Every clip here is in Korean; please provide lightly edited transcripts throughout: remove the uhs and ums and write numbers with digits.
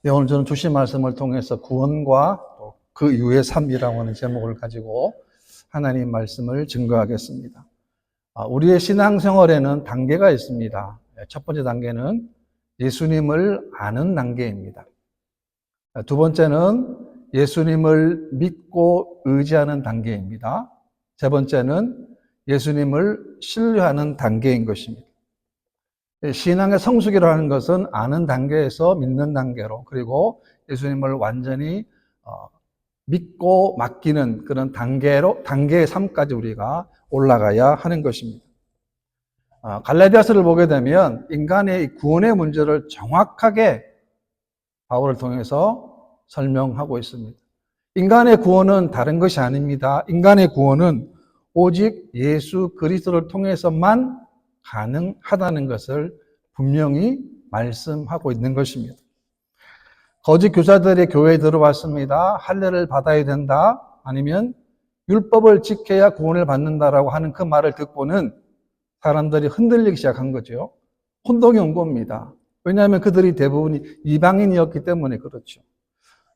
네, 오늘 저는 주신 말씀을 통해서 구원과 또 그 이후의 삶이라고 하는 제목을 가지고 하나님 말씀을 증거하겠습니다. 우리의 신앙생활에는 단계가 있습니다. 첫 번째 단계는 예수님을 아는 단계입니다. 두 번째는 예수님을 믿고 의지하는 단계입니다. 세 번째는 예수님을 신뢰하는 단계인 것입니다. 신앙의 성숙이라고 하는 것은 아는 단계에서 믿는 단계로, 그리고 예수님을 완전히 믿고 맡기는 그런 단계의 삶까지 우리가 올라가야 하는 것입니다. 갈라디아서를 보게 되면 인간의 구원의 문제를 정확하게 바울을 통해서 설명하고 있습니다. 인간의 구원은 다른 것이 아닙니다. 인간의 구원은 오직 예수 그리스도를 통해서만 가능하다는 것을 분명히 말씀하고 있는 것입니다. 거짓 교사들이 교회에 들어왔습니다. 할례를 받아야 된다, 아니면 율법을 지켜야 구원을 받는다라고 하는 그 말을 듣고는 사람들이 흔들리기 시작한 거죠. 혼동이 온 겁니다. 왜냐하면 그들이 대부분이 이방인이었기 때문에 그렇죠.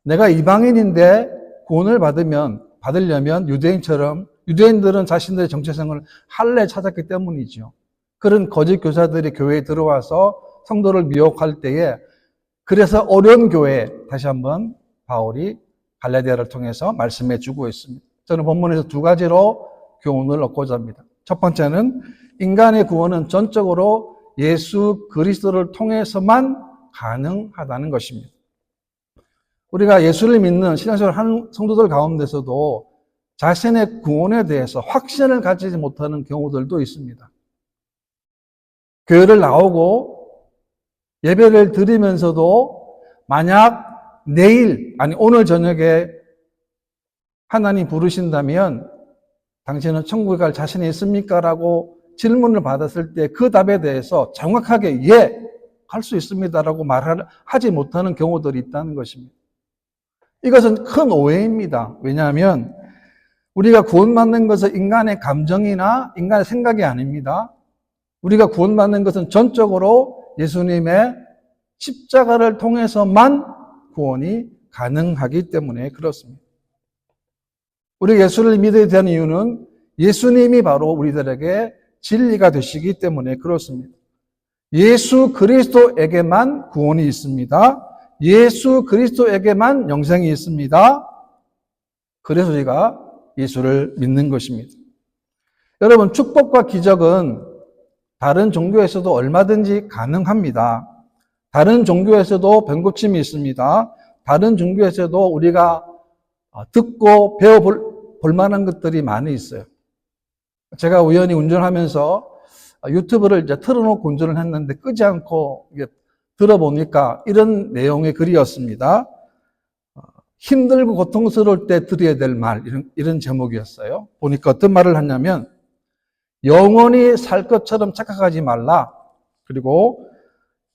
내가 이방인인데 구원을 받으려면 유대인들은 자신들의 정체성을 할례에 찾았기 때문이죠. 그런 거짓 교사들이 교회에 들어와서 성도를 미혹할 때에, 그래서 어려운 교회에 다시 한번 바울이 갈라디아를 통해서 말씀해 주고 있습니다. 저는 본문에서 두 가지로 교훈을 얻고자 합니다. 첫 번째는 인간의 구원은 전적으로 예수 그리스도를 통해서만 가능하다는 것입니다. 우리가 예수를 믿는 신앙생활을 하는 성도들 가운데서도 자신의 구원에 대해서 확신을 가지지 못하는 경우들도 있습니다. 교회를 나오고 예배를 드리면서도 만약 오늘 저녁에 하나님 부르신다면 당신은 천국에 갈 자신이 있습니까? 라고 질문을 받았을 때 그 답에 대해서 정확하게 예, 갈 수 있습니다 라고 말하지 못하는 경우들이 있다는 것입니다. 이것은 큰 오해입니다. 왜냐하면 우리가 구원받는 것은 인간의 감정이나 인간의 생각이 아닙니다. 우리가 구원받는 것은 전적으로 예수님의 십자가를 통해서만 구원이 가능하기 때문에 그렇습니다. 우리가 예수를 믿어야 되는 이유는 예수님이 바로 우리들에게 진리가 되시기 때문에 그렇습니다. 예수 그리스도에게만 구원이 있습니다. 예수 그리스도에게만 영생이 있습니다. 그래서 우리가 예수를 믿는 것입니다. 여러분, 축복과 기적은 다른 종교에서도 얼마든지 가능합니다. 다른 종교에서도 병고침이 있습니다. 다른 종교에서도 우리가 듣고 배워볼 만한 것들이 많이 있어요. 제가 우연히 운전하면서 유튜브를 이제 틀어놓고 운전을 했는데 끄지 않고 들어보니까 이런 내용의 글이었습니다. 힘들고 고통스러울 때 들어야 될 말, 이런 제목이었어요. 보니까 어떤 말을 하냐면, 영원히 살 것처럼 착각하지 말라. 그리고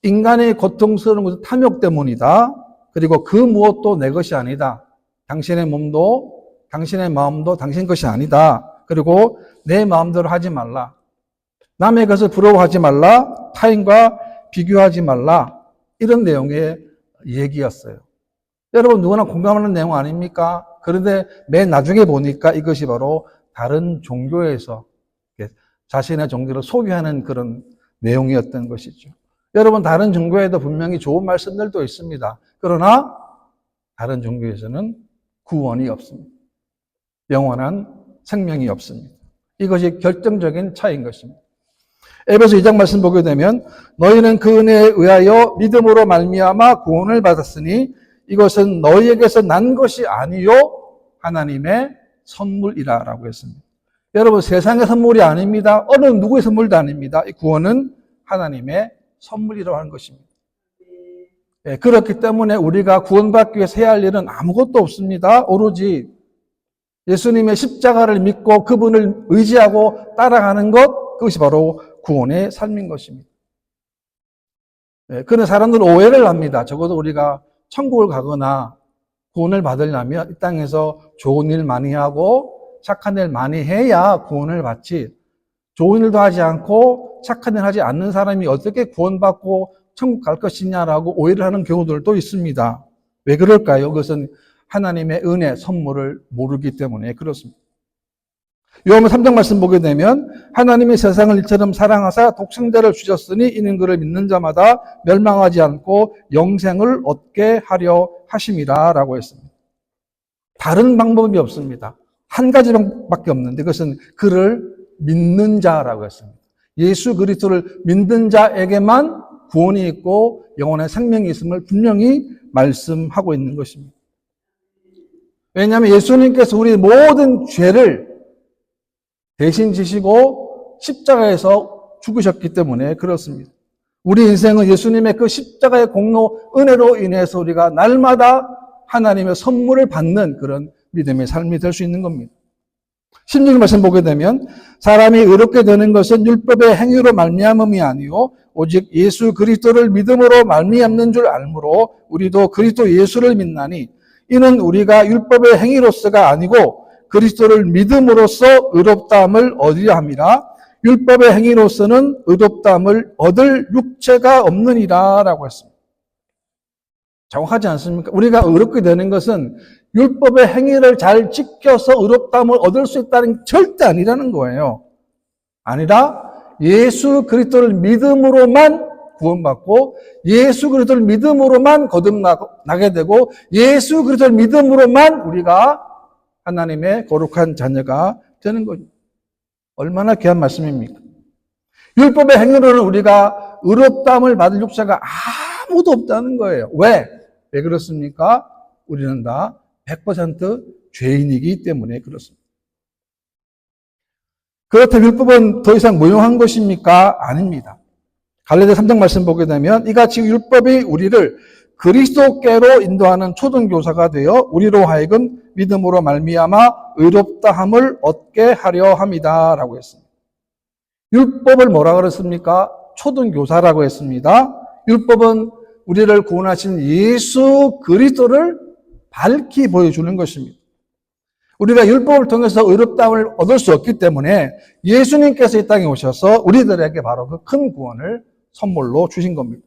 인간의 고통스러운 것은 탐욕 때문이다. 그리고 그 무엇도 내 것이 아니다. 당신의 몸도 당신의 마음도 당신 것이 아니다. 그리고 내 마음대로 하지 말라. 남의 것을 부러워하지 말라. 타인과 비교하지 말라. 이런 내용의 얘기였어요. 여러분, 누구나 공감하는 내용 아닙니까? 그런데 맨 나중에 보니까 이것이 바로 다른 종교에서 자신의 종교를 소개하는 그런 내용이었던 것이죠. 여러분, 다른 종교에도 분명히 좋은 말씀들도 있습니다. 그러나 다른 종교에서는 구원이 없습니다. 영원한 생명이 없습니다. 이것이 결정적인 차이인 것입니다. 에베소 2장 말씀 보게 되면, 너희는 그 은혜에 의하여 믿음으로 말미암아 구원을 받았으니 이것은 너희에게서 난 것이 아니요 하나님의 선물이라 라고 했습니다. 여러분, 세상의 선물이 아닙니다. 어느 누구의 선물도 아닙니다. 이 구원은 하나님의 선물이라고 하는 것입니다. 네, 그렇기 때문에 우리가 구원받기 위해서 해야 할 일은 아무것도 없습니다. 오로지 예수님의 십자가를 믿고 그분을 의지하고 따라가는 것, 그것이 바로 구원의 삶인 것입니다. 네, 그런 사람들은 오해를 합니다. 적어도 우리가 천국을 가거나 구원을 받으려면 이 땅에서 좋은 일 많이 하고 착한 일 많이 해야 구원을 받지, 좋은 일도 하지 않고 착한 일 하지 않는 사람이 어떻게 구원받고 천국 갈 것이냐라고 오해를 하는 경우들도 있습니다. 왜 그럴까요? 그것은 하나님의 은혜, 선물을 모르기 때문에 그렇습니다. 요한복음 3장 말씀 보게 되면 하나님이 세상을 이처럼 사랑하사 독생자를 주셨으니 이는 그를 믿는 자마다 멸망하지 않고 영생을 얻게 하려 하심이라 라고 했습니다. 다른 방법이 없습니다. 한 가지 방법밖에 없는데 그것은 그를 믿는 자라고 했습니다. 예수 그리스도를 믿는 자에게만 구원이 있고 영혼의 생명이 있음을 분명히 말씀하고 있는 것입니다. 왜냐하면 예수님께서 우리 모든 죄를 대신 지시고 십자가에서 죽으셨기 때문에 그렇습니다. 우리 인생은 예수님의 그 십자가의 공로 은혜로 인해서 우리가 날마다 하나님의 선물을 받는 그런 믿음의 삶이 될 수 있는 겁니다. 16절 말씀 보게 되면 사람이 의롭게 되는 것은 율법의 행위로 말미암음이 아니요 오직 예수 그리스도를 믿음으로 말미암는 줄 알므로 우리도 그리스도 예수를 믿나니 이는 우리가 율법의 행위로서가 아니고 그리스도를 믿음으로써 의롭다함을 얻으려 함이라. 율법의 행위로서는 의롭다함을 얻을 육체가 없느니라 라고 했습니다. 정확하지 않습니까? 우리가 의롭게 되는 것은 율법의 행위를 잘 지켜서 의롭다함을 얻을 수 있다는 게 절대 아니라는 거예요. 아니라 예수 그리스도를 믿음으로만 구원받고 예수 그리스도를 믿음으로만 거듭나게 되고 예수 그리스도를 믿음으로만 우리가 하나님의 거룩한 자녀가 되는 거죠. 얼마나 귀한 말씀입니까? 율법의 행위로는 우리가 의롭다함을 받을 육체가 아무도 없다는 거예요. 왜? 왜 그렇습니까? 우리는 다 100% 죄인이기 때문에 그렇습니다. 그렇다면 율법은 더 이상 무용한 것입니까? 아닙니다. 갈라디아 3장 말씀 보게 되면 이같이 율법이 우리를 그리스도께로 인도하는 초등교사가 되어 우리로 하여금 믿음으로 말미암아 의롭다함을 얻게 하려 함이다 라고 했습니다. 율법을 뭐라 그랬습니까? 초등교사라고 했습니다. 율법은 우리를 구원하신 예수 그리스도를 밝히 보여주는 것입니다. 우리가 율법을 통해서 의롭다함을 얻을 수 없기 때문에 예수님께서 이 땅에 오셔서 우리들에게 바로 그 큰 구원을 선물로 주신 겁니다.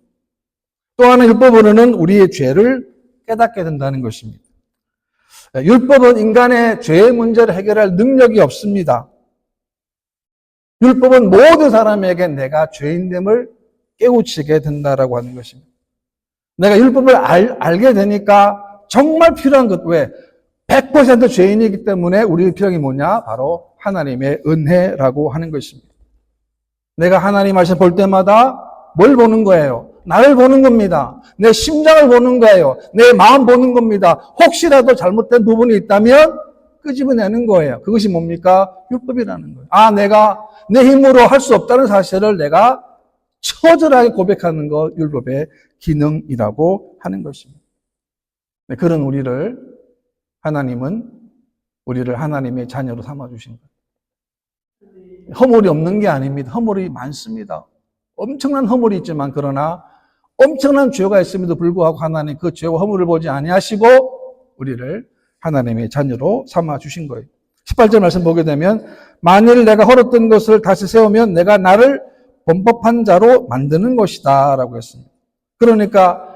또 하나 율법으로는 우리의 죄를 깨닫게 된다는 것입니다. 율법은 인간의 죄의 문제를 해결할 능력이 없습니다. 율법은 모든 사람에게 내가 죄인됨을 깨우치게 된다라고 하는 것입니다. 내가 율법을 알게 되니까 정말 필요한 것, 왜? 100% 죄인이기 때문에 우리의 필요한 게 뭐냐? 바로 하나님의 은혜라고 하는 것입니다. 내가 하나님 말씀 볼 때마다 뭘 보는 거예요? 나를 보는 겁니다. 내 심장을 보는 거예요. 내 마음 보는 겁니다. 혹시라도 잘못된 부분이 있다면 끄집어내는 거예요. 그것이 뭡니까? 율법이라는 거예요. 내가 내 힘으로 할 수 없다는 사실을 내가 처절하게 고백하는 것, 율법의 기능이라고 하는 것입니다. 그런 하나님은 우리를 하나님의 자녀로 삼아주신 거예요. 허물이 없는 게 아닙니다. 허물이 많습니다. 엄청난 허물이 있지만 그러나 엄청난 죄가 있음에도 불구하고 하나님 그 죄와 허물을 보지 아니하시고 우리를 하나님의 자녀로 삼아주신 거예요. 18절 말씀 보게 되면 만일 내가 헐었던 것을 다시 세우면 내가 나를 범법한 자로 만드는 것이다 라고 했습니다. 그러니까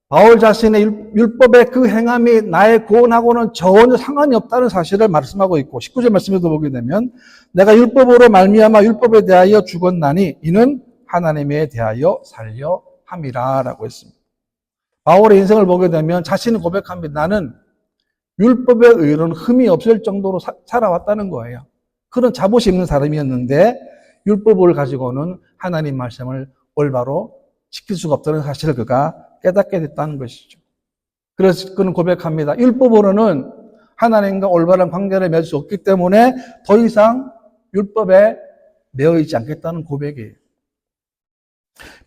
바울 자신의 율법의 그 행함이 나의 구원하고는 전혀 상관이 없다는 사실을 말씀하고 있고 19절 말씀에도 보게 되면 내가 율법으로 말미암아 율법에 대하여 죽었나니 이는 하나님에 대하여 살려 함이라 라고 했습니다. 바울의 인생을 보게 되면 자신이 고백합니다. 나는 율법에 의로는 흠이 없을 정도로 살아왔다는 거예요. 그런 자부심 있는 사람이었는데 율법을 가지고는 하나님 말씀을 올바로 지킬 수가 없다는 사실을 그가 깨닫게 됐다는 것이죠. 그래서 그는 고백합니다. 율법으로는 하나님과 올바른 관계를 맺을 수 없기 때문에 더 이상 율법에 매여 있지 않겠다는 고백이에요.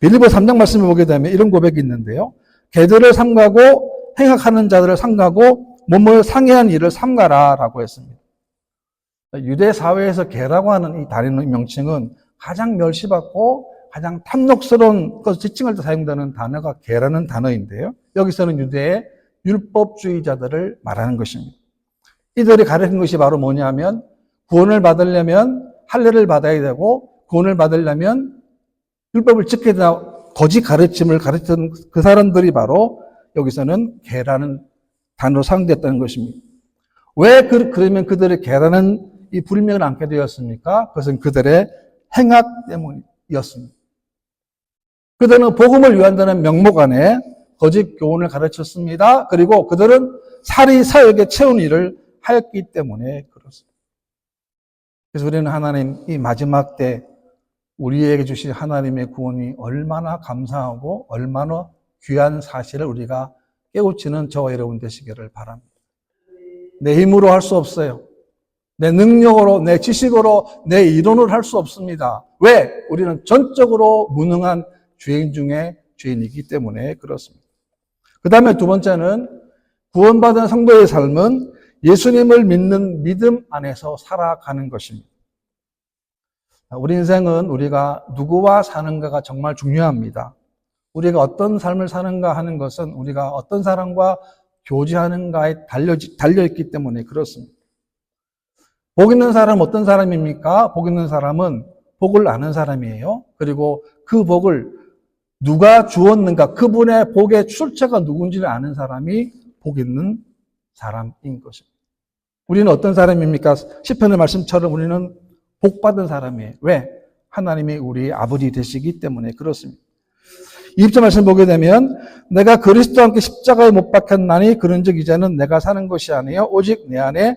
빌립보 3장 말씀을 보게 되면 이런 고백이 있는데요. 개들을 삼가고 행악하는 자들을 삼가고 몸을 상해한 일을 삼가라 라고 했습니다. 유대 사회에서 개라고 하는 이 단어의 명칭은 가장 멸시받고 가장 탐욕스러운 것 지칭할 때 사용되는 단어가 개라는 단어인데요. 여기서는 유대의 율법주의자들을 말하는 것입니다. 이들이 가르친 것이 바로 뭐냐면 구원을 받으려면 할례를 받아야 되고 구원을 받으려면 율법을 지켜야 된다고 거짓 가르침을 가르쳤던 그 사람들이 바로 여기서는 개라는 단어로 사용됐다는 것입니다. 왜 그러면 그들의 개라는 이 불명을 안게 되었습니까? 그것은 그들의 행악 때문이었습니다. 그들은 복음을 위한다는 명목 안에 거짓 교훈을 가르쳤습니다. 그리고 그들은 사리사욕에 채운 일을 하였기 때문에 그렇습니다. 그래서 우리는 하나님 이 마지막 때 우리에게 주신 하나님의 구원이 얼마나 감사하고 얼마나 귀한 사실을 우리가 깨우치는 저와 여러분 되시기를 바랍니다. 내 힘으로 할 수 없어요. 내 능력으로, 내 지식으로, 내 이론으로 할 수 없습니다. 왜? 우리는 전적으로 무능한 죄인 중에 죄인이기 때문에 그렇습니다. 그 다음에 두 번째는 구원받은 성도의 삶은 예수님을 믿는 믿음 안에서 살아가는 것입니다. 우리 인생은 우리가 누구와 사는가가 정말 중요합니다. 우리가 어떤 삶을 사는가 하는 것은 우리가 어떤 사람과 교제하는가에 달려있기 때문에 그렇습니다. 복 있는 사람은 어떤 사람입니까? 복 있는 사람은 복을 아는 사람이에요. 그리고 그 복을 누가 주었는가, 그분의 복의 출처가 누군지를 아는 사람이 복 있는 사람인 것입니다. 우리는 어떤 사람입니까? 시편의 말씀처럼 우리는 복 받은 사람이에요. 왜? 하나님이 우리 아버지 되시기 때문에 그렇습니다. 20절 말씀 보게 되면 내가 그리스도와 함께 십자가에 못 박혔나니 그런즉 이제는 내가 사는 것이 아니요 오직 내 안에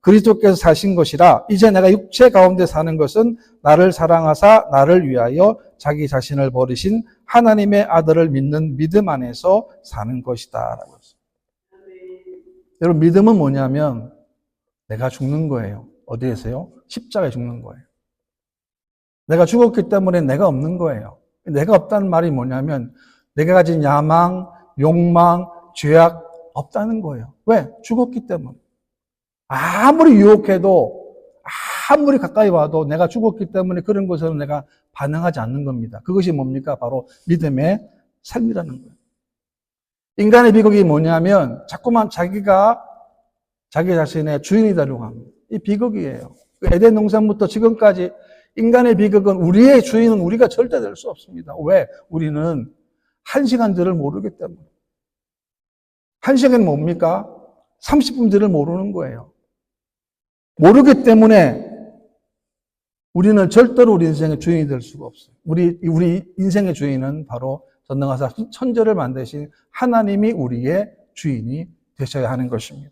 그리스도께서 사신 것이라. 이제 내가 육체 가운데 사는 것은 나를 사랑하사 나를 위하여 자기 자신을 버리신 하나님의 아들을 믿는 믿음 안에서 사는 것이다 라고 했어요. 여러분 믿음은 뭐냐면 내가 죽는 거예요. 어디에서요? 십자가에 죽는 거예요. 내가 죽었기 때문에 내가 없는 거예요. 내가 없다는 말이 뭐냐면 내가 가진 야망, 욕망, 죄악 없다는 거예요. 왜? 죽었기 때문에. 아무리 유혹해도 아무리 가까이 와도 내가 죽었기 때문에 그런 것에는 내가 반응하지 않는 겁니다. 그것이 뭡니까? 바로 믿음의 삶이라는 거예요. 인간의 비극이 뭐냐면 자꾸만 자기가 자기 자신의 주인이 되려고 합니다. 이 비극이에요. 에덴 동산부터 지금까지 인간의 비극은 우리의 주인은 우리가 절대 될 수 없습니다. 왜? 우리는 한 시간 뒤를 모르기 때문에. 한 시간이 뭡니까? 30분 뒤를 모르는 거예요. 모르기 때문에 우리는 절대로 우리 인생의 주인이 될 수가 없어요. 우리 인생의 주인은 바로 전능하사 천지를 만드신 하나님이 우리의 주인이 되셔야 하는 것입니다.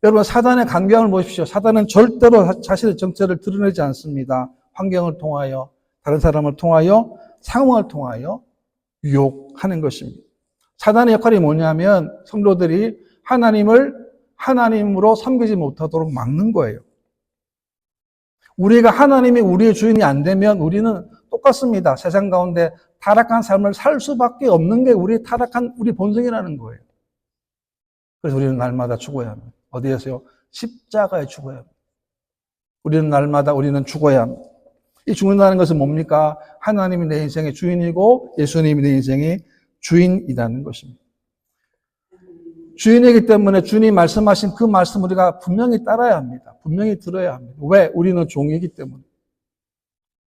여러분 사단의 강경을 보십시오. 사단은 절대로 자신의 정체를 드러내지 않습니다. 환경을 통하여, 다른 사람을 통하여, 상황을 통하여 유혹하는 것입니다. 사단의 역할이 뭐냐면 성도들이 하나님을 하나님으로 섬기지 못하도록 막는 거예요. 우리가 하나님이 우리의 주인이 안 되면 우리는 똑같습니다. 세상 가운데 타락한 삶을 살 수밖에 없는 게 우리 타락한 우리 본성이라는 거예요. 그래서 우리는 날마다 죽어야 합니다. 어디에서요? 십자가에 죽어야 합니다. 우리는 날마다 우리는 죽어야 합니다. 이 죽는다는 것은 뭡니까? 하나님이 내 인생의 주인이고 예수님이 내 인생의 주인이라는 것입니다. 주인이기 때문에 주님이 말씀하신 그 말씀 우리가 분명히 따라야 합니다. 분명히 들어야 합니다. 왜? 우리는 종이기 때문에.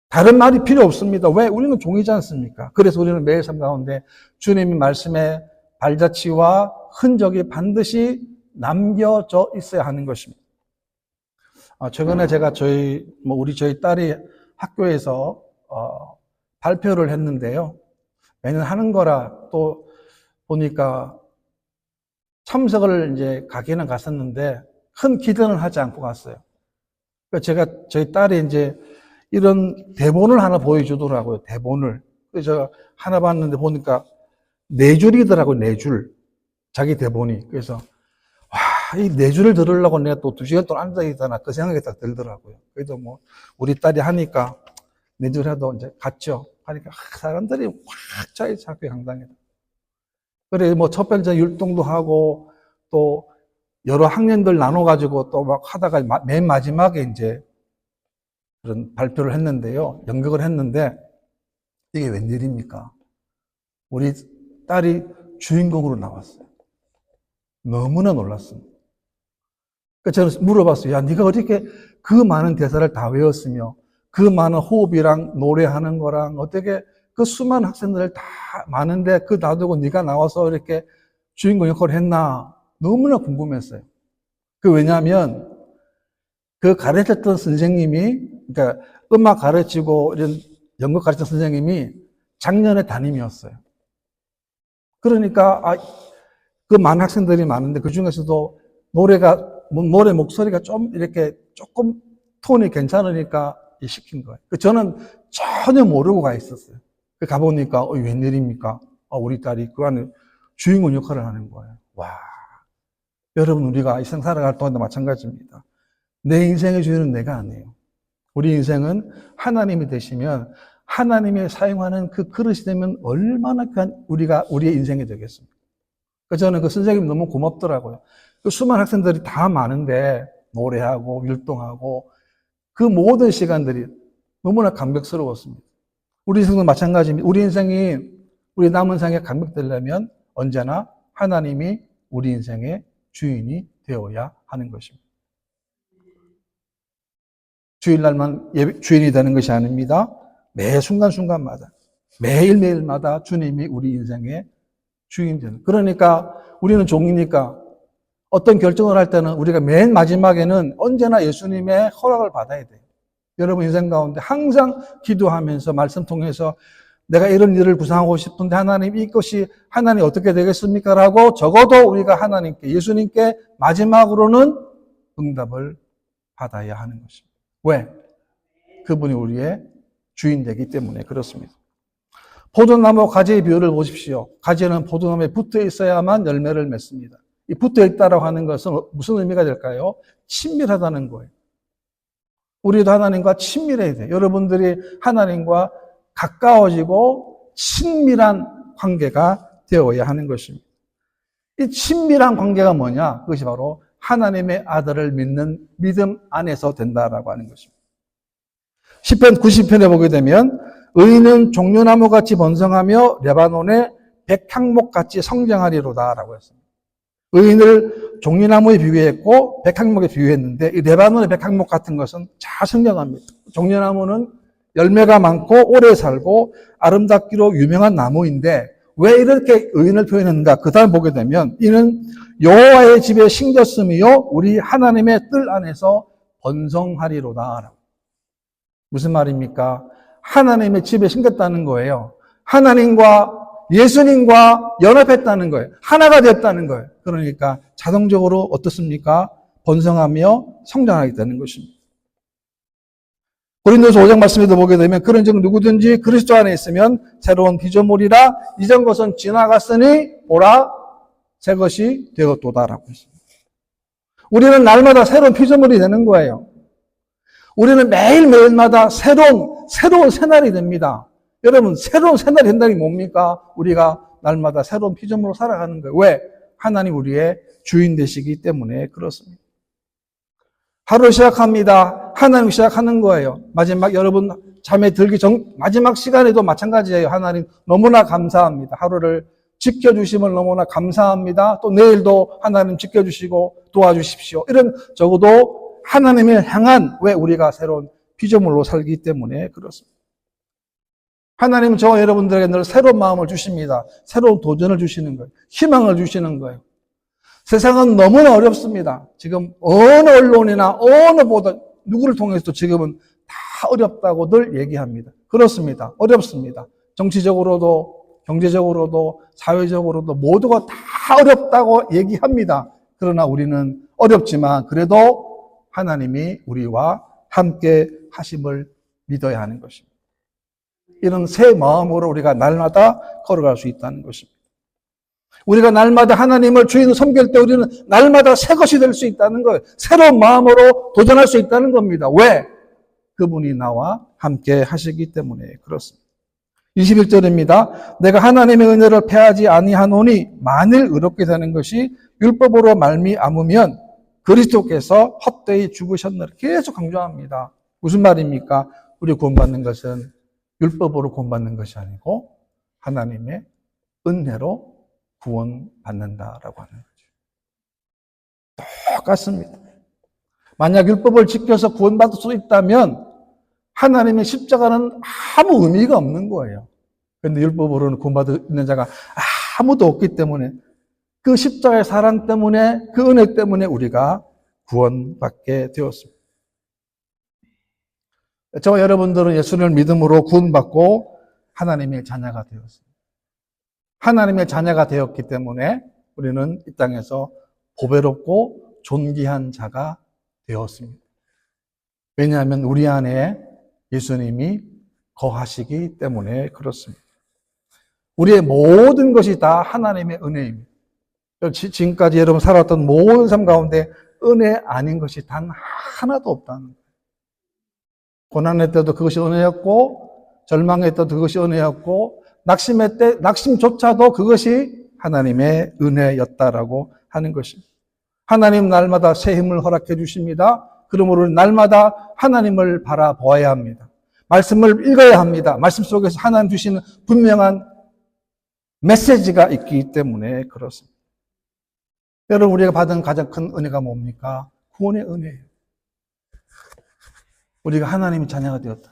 다른 말이 필요 없습니다. 왜? 우리는 종이지 않습니까? 그래서 우리는 매일 삶 가운데 주님의 말씀의 발자취와 흔적이 반드시 남겨져 있어야 하는 것입니다. 최근에 제가 저희 딸이 학교에서 발표를 했는데요. 매년 하는 거라 또 보니까 참석을 이제 가기는 갔었는데 큰 기대는 하지 않고 갔어요. 그러니까 저희 딸이 이제 이런 대본을 하나 보여주더라고요. 대본을. 그래서 하나 봤는데 보니까 4줄이더라고요. 4줄. 자기 대본이. 그래서 와, 이 4줄을 들으려고 내가 또 2시간 동안 앉아있다나 그 생각이 딱 들더라고요. 그래도 뭐 우리 딸이 하니까 4줄 해도 이제 갔죠. 하니까 사람들이 확 차있어 학교 강당에. 그래 뭐 첫 번째 율동도 하고 또 여러 학년들 나눠가지고 또 막 하다가 맨 마지막에 이제 그런 발표를 했는데요. 연극을 했는데 이게 웬일입니까? 우리 딸이 주인공으로 나왔어요. 너무나 놀랐습니다. 그래서 저는 물어봤어요. 야, 네가 어떻게 그 많은 대사를 다 외웠으며 그 많은 호흡이랑 노래하는 거랑 어떻게 그 수많은 학생들 다 많은데 그 놔두고 네가 나와서 이렇게 주인공 역할을 했나? 너무나 궁금했어요. 왜냐하면 그 가르쳤던 선생님이, 그러니까 음악 가르치고 이런 연극 가르쳤던 선생님이 작년에 담임이었어요. 그러니까, 그 많은 학생들이 많은데 그 중에서도 노래 목소리가 좀 이렇게 조금 톤이 괜찮으니까 시킨 거예요. 저는 전혀 모르고 가 있었어요. 가보니까, 웬일입니까? 우리 딸이 그 안에 주인공 역할을 하는 거예요. 와. 여러분, 우리가 이 생 살아갈 동안도 마찬가지입니다. 내 인생의 주인은 내가 아니에요. 우리 인생은 하나님이 되시면 하나님이 사용하는 그 그릇이 되면 얼마나 우리의 인생이 되겠습니까? 저는 그 선생님이 너무 고맙더라고요. 그 수많은 학생들이 다 많은데 노래하고 율동하고 그 모든 시간들이 너무나 감격스러웠습니다. 우리 인생도 마찬가지입니다. 우리 남은 생에 감격되려면 언제나 하나님이 우리 인생의 주인이 되어야 하는 것입니다. 주일날만 주인이 되는 것이 아닙니다. 매 순간순간마다, 매일매일마다 주님이 우리 인생의 주인이 되는. 그러니까 우리는 종이니까 어떤 결정을 할 때는 우리가 맨 마지막에는 언제나 예수님의 허락을 받아야 돼요. 여러분 인생 가운데 항상 기도하면서 말씀 통해서 내가 이런 일을 구상하고 싶은데 하나님 이것이 하나님 어떻게 되겠습니까? 라고 적어도 우리가 예수님께 마지막으로는 응답을 받아야 하는 것입니다. 왜? 그분이 우리의 주인 되기 때문에 그렇습니다. 포도나무 가지의 비유를 보십시오. 가지는 포도나무에 붙어 있어야만 열매를 맺습니다. 이 붙어 있다라고 하는 것은 무슨 의미가 될까요? 친밀하다는 거예요. 우리도 하나님과 친밀해야 돼요. 여러분들이 하나님과 가까워지고 친밀한 관계가 되어야 하는 것입니다. 이 친밀한 관계가 뭐냐? 그것이 바로 하나님의 아들을 믿는 믿음 안에서 된다라고 하는 것입니다. 시편 90편에 보게 되면 의인은 종려나무같이 번성하며 레바논의 백향목같이 성장하리로다라고 했습니다. 의인을 종려나무에 비유했고 백향목에 비유했는데 이 레바논의 백향목 같은 것은 잘 성장합니다. 종려나무는 열매가 많고 오래 살고 아름답기로 유명한 나무인데 왜 이렇게 의인을 표현했는가? 그 다음 보게 되면 이는 여호와의 집에 심겼으며 우리 하나님의 뜰 안에서 번성하리로다. 무슨 말입니까? 하나님의 집에 심겼다는 거예요. 하나님과 예수님과 연합했다는 거예요. 하나가 됐다는 거예요. 그러니까 자동적으로 어떻습니까? 번성하며 성장하게 되는 것입니다. 고린도서 5장 말씀에도 보게 되면 그런즉 누구든지 그리스도 안에 있으면 새로운 피조물이라 이전 것은 지나갔으니 보라 새 것이 되었도다라고 했습니다. 우리는 날마다 새로운 피조물이 되는 거예요. 우리는 매일매일마다 새로운 새날이 됩니다. 여러분, 새로운 새날이 된다는 게 뭡니까? 우리가 날마다 새로운 피조물로 살아가는 거예요. 왜? 하나님 우리의 주인 되시기 때문에 그렇습니다. 하루 시작합니다. 하나님 시작하는 거예요. 마지막 여러분 잠에 들기 전 마지막 시간에도 마찬가지예요. 하나님 너무나 감사합니다. 하루를 지켜주심을 너무나 감사합니다. 또 내일도 하나님 지켜주시고 도와주십시오. 이런 적어도 하나님을 향한 왜 우리가 새로운 피조물로 살기 때문에 그렇습니다. 하나님은 저와 여러분들에게 늘 새로운 마음을 주십니다. 새로운 도전을 주시는 거예요. 희망을 주시는 거예요. 세상은 너무나 어렵습니다. 지금 어느 언론이나 어느 보도 누구를 통해서도 지금은 다 어렵다고 늘 얘기합니다. 그렇습니다. 어렵습니다. 정치적으로도 경제적으로도 사회적으로도 모두가 다 어렵다고 얘기합니다. 그러나 우리는 어렵지만 그래도 하나님이 우리와 함께 하심을 믿어야 하는 것입니다. 이런 새 마음으로 우리가 날마다 걸어갈 수 있다는 것입니다. 우리가 날마다 하나님을 주인을 섬길 때 우리는 날마다 새 것이 될 수 있다는 거예요. 새로운 마음으로 도전할 수 있다는 겁니다. 왜? 그분이 나와 함께 하시기 때문에 그렇습니다. 21절입니다. 내가 하나님의 은혜를 패하지 아니하노니 만일 의롭게 되는 것이 율법으로 말미암으면 그리스도께서 헛되이 죽으셨느라 계속 강조합니다. 무슨 말입니까? 우리 구원받는 것은 율법으로 구원받는 것이 아니고 하나님의 은혜로 구원받는다라고 하는 거죠. 똑같습니다. 만약 율법을 지켜서 구원받을 수 있다면 하나님의 십자가는 아무 의미가 없는 거예요. 그런데 율법으로는 구원받을 있는 자가 아무도 없기 때문에 그 십자가의 사랑 때문에 그 은혜 때문에 우리가 구원받게 되었습니다. 저와 여러분들은 예수를 믿음으로 구원받고 하나님의 자녀가 되었습니다. 하나님의 자녀가 되었기 때문에 우리는 이 땅에서 보배롭고 존귀한 자가 되었습니다. 왜냐하면 우리 안에 예수님이 거하시기 때문에 그렇습니다. 우리의 모든 것이 다 하나님의 은혜입니다. 지금까지 여러분 살았던 모든 삶 가운데 은혜 아닌 것이 단 하나도 없다는 거예요. 고난의 때도 그것이 은혜였고, 절망의 때도 그것이 은혜였고, 낙심의 때, 낙심조차도 그것이 하나님의 은혜였다라고 하는 것입니다. 하나님 날마다 새 힘을 허락해 주십니다. 그러므로 날마다 하나님을 바라보아야 합니다. 말씀을 읽어야 합니다. 말씀 속에서 하나님 주시는 분명한 메시지가 있기 때문에 그렇습니다. 여러분, 우리가 받은 가장 큰 은혜가 뭡니까? 구원의 은혜예요. 우리가 하나님의 자녀가 되었다.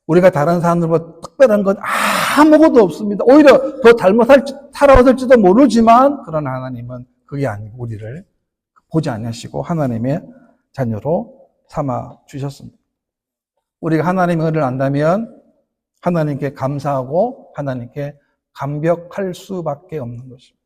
우리가 다른 사람들보다 특별한 건 아무것도 없습니다. 오히려 더 살아왔을지도 모르지만, 그러나 하나님은 그게 아니고 우리를 보지 않으시고 하나님의 자녀로 삼아 주셨습니다. 우리가 하나님의 은혜를 안다면 하나님께 감사하고 하나님께 감격할 수밖에 없는 것입니다.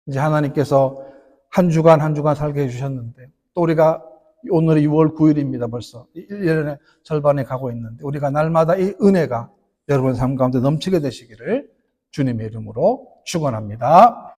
이제 하나님께서 한 주간 한 주간 살게 해주셨는데, 또 우리가 오늘이 6월 9일입니다. 벌써 1년의 절반에 가고 있는데, 우리가 날마다 이 은혜가 여러분 삶 가운데 넘치게 되시기를 주님의 이름으로 축원합니다.